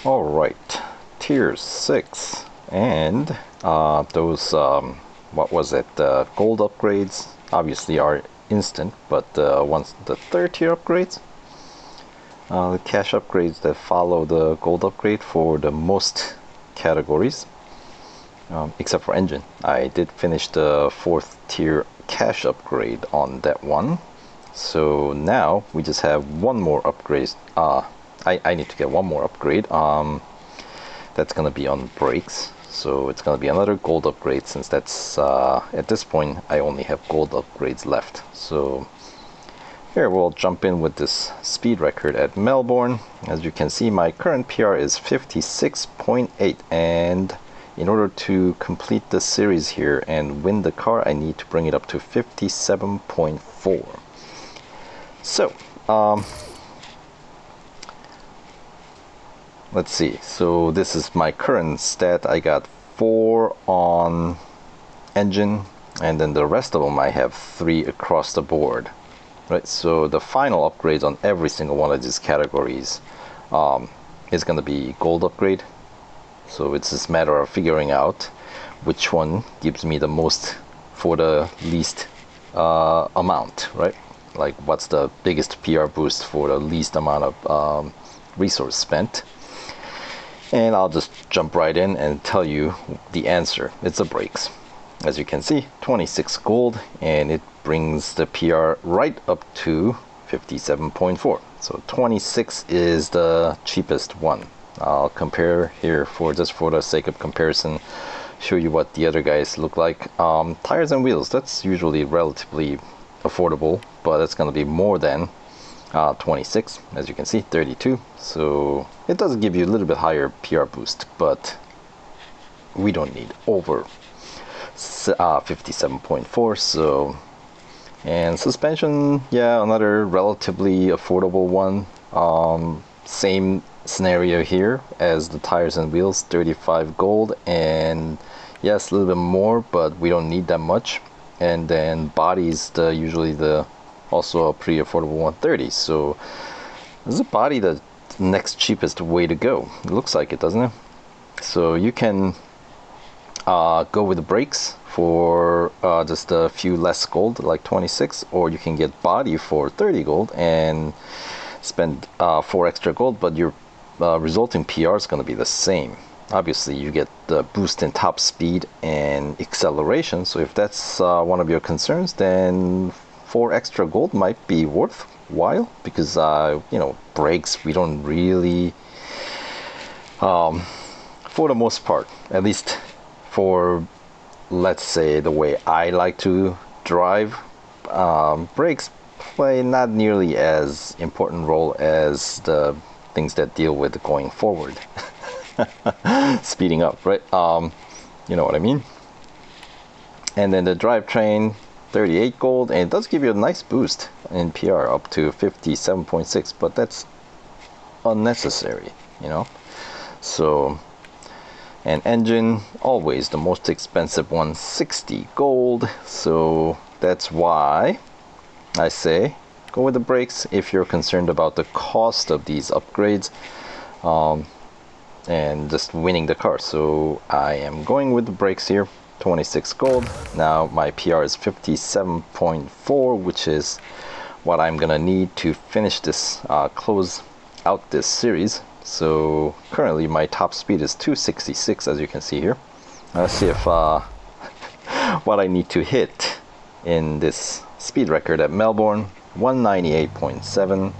Alright, tier 6, and those, what was it, gold upgrades obviously are instant, but once the third tier upgrades, the cash upgrades that follow the gold upgrade for the most categories, except for engine. I did finish the fourth tier cash upgrade on that one, so now we just have one more upgrade. I need to get one more upgrade. That's gonna be on brakes, so it's gonna be another gold upgrade, since that's at this point I only have gold upgrades left. So here we'll jump in with this speed record at Melbourne. As you can see, my current PR is 56.8, and in order to complete the series here and win the car, I need to bring it up to 57.4. So let's see. So this is my current stat. I got 4 on engine, and then the rest of them I have 3 across the board. Right, so the final upgrades on every single one of these categories is going to be gold upgrade. So it's just a matter of figuring out which one gives me the most for the least amount, right? Like what's the biggest PR boost for the least amount of resource spent. And I'll just jump right in and tell you the answer. It's the brakes. As you can see, 26 gold, and it brings the PR right up to 57.4. So 26 is the cheapest one. I'll compare here for just for the sake of comparison, show you what the other guys look like. Tires and wheels, that's usually relatively affordable, but that's going to be more than 26. As you can see, 32. So it does give you a little bit higher PR boost, but we don't need over 57.4. So, and suspension, yeah, another relatively affordable one. Same scenario here as the tires and wheels, 35 gold, and yes, a little bit more, but we don't need that much. And then bodies, usually also a pretty affordable 130. So this is a body the next cheapest way to go. It looks like it, doesn't it? So you can go with the brakes for just a few less gold, like 26, or you can get body for 30 gold and spend 4 extra gold, but your resulting PR is going to be the same. Obviously you get the boost in top speed and acceleration, so if that's one of your concerns, then 4 extra gold might be worthwhile, because you know, brakes we don't really for the most part, at least for, let's say, the way I like to drive, brakes play not nearly as important role as the things that deal with going forward. Speeding up, right? You know what I mean? And then the drivetrain, 38 gold, and it does give you a nice boost in PR up to 57.6, but that's unnecessary, you know? So, and engine, always the most expensive one, 60 gold. So that's why I say go with the brakes if you're concerned about the cost of these upgrades and just winning the car. So I am going with the brakes here, 26 gold. Now my PR is 57.4, which is what I'm gonna need to finish this, close out this series. So currently my top speed is 266, as you can see here. Let's see if what I need to hit in this speed record at Melbourne. 198.7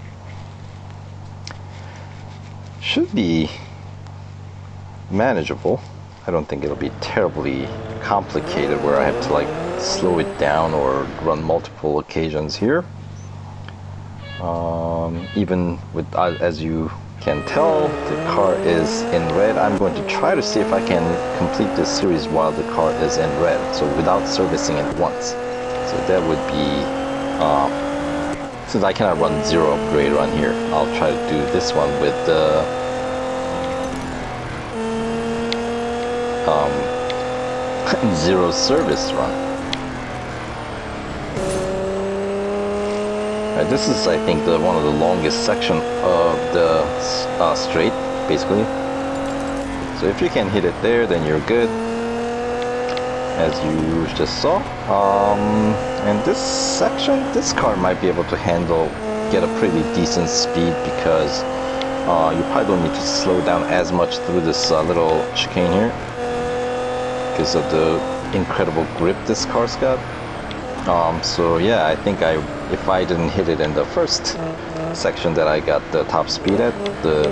should be manageable. I don't think it'll be terribly complicated where I have to like slow it down or run multiple occasions here. Even with, as you can tell, the car is in red. I'm going to try to see if I can complete this series while the car is in red, so without servicing it once. So that would be since I cannot run zero upgrade run here, I'll try to do this one with the zero service run. Right, this is, I think, one of the longest section of the straight, basically. So if you can hit it there, then you're good, as you just saw. And this section, this car might be able to get a pretty decent speed, because you probably don't need to slow down as much through this little chicane here because of the incredible grip this car's got. So yeah, I think if I didn't hit it in the first section that I got the top speed at, the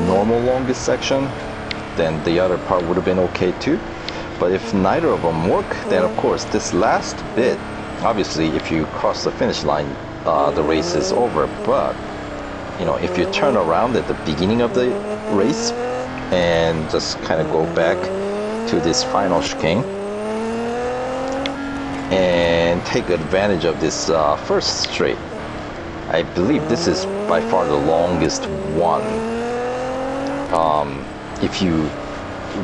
normal longest section, then the other part would have been okay too. But if neither of them work, then of course this last bit, obviously if you cross the finish line, the race is over. But you know, if you turn around at the beginning of the race and just kind of go back to this final chicane and take advantage of this first straight, I believe this is by far the longest one, if you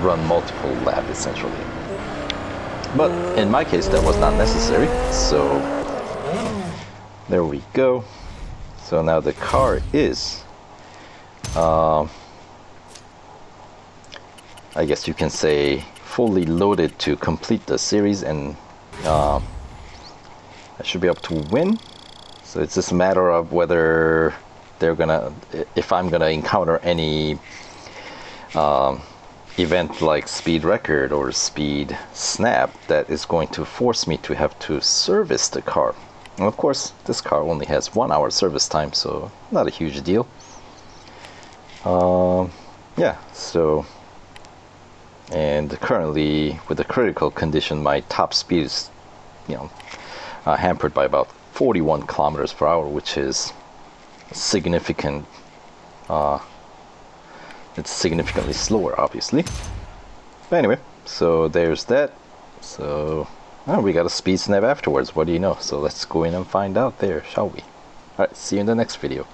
run multiple laps essentially. But in my case that was not necessary, so there we go. So now the car is I guess you can say fully loaded to complete the series, and I should be able to win. So it's just a matter of whether if I'm gonna encounter any event like speed record or speed snap that is going to force me to have to service the car. And of course this car only has 1 hour service time, so not a huge deal. Yeah, so, and currently with the critical condition, my top speed is, you know, hampered by about 41 kilometers per hour, which is significant. It's significantly slower, obviously. But anyway, so there's that. So we got a speed snap afterwards. What do you know? So let's go in and find out there, shall we? Alright, see you in the next video.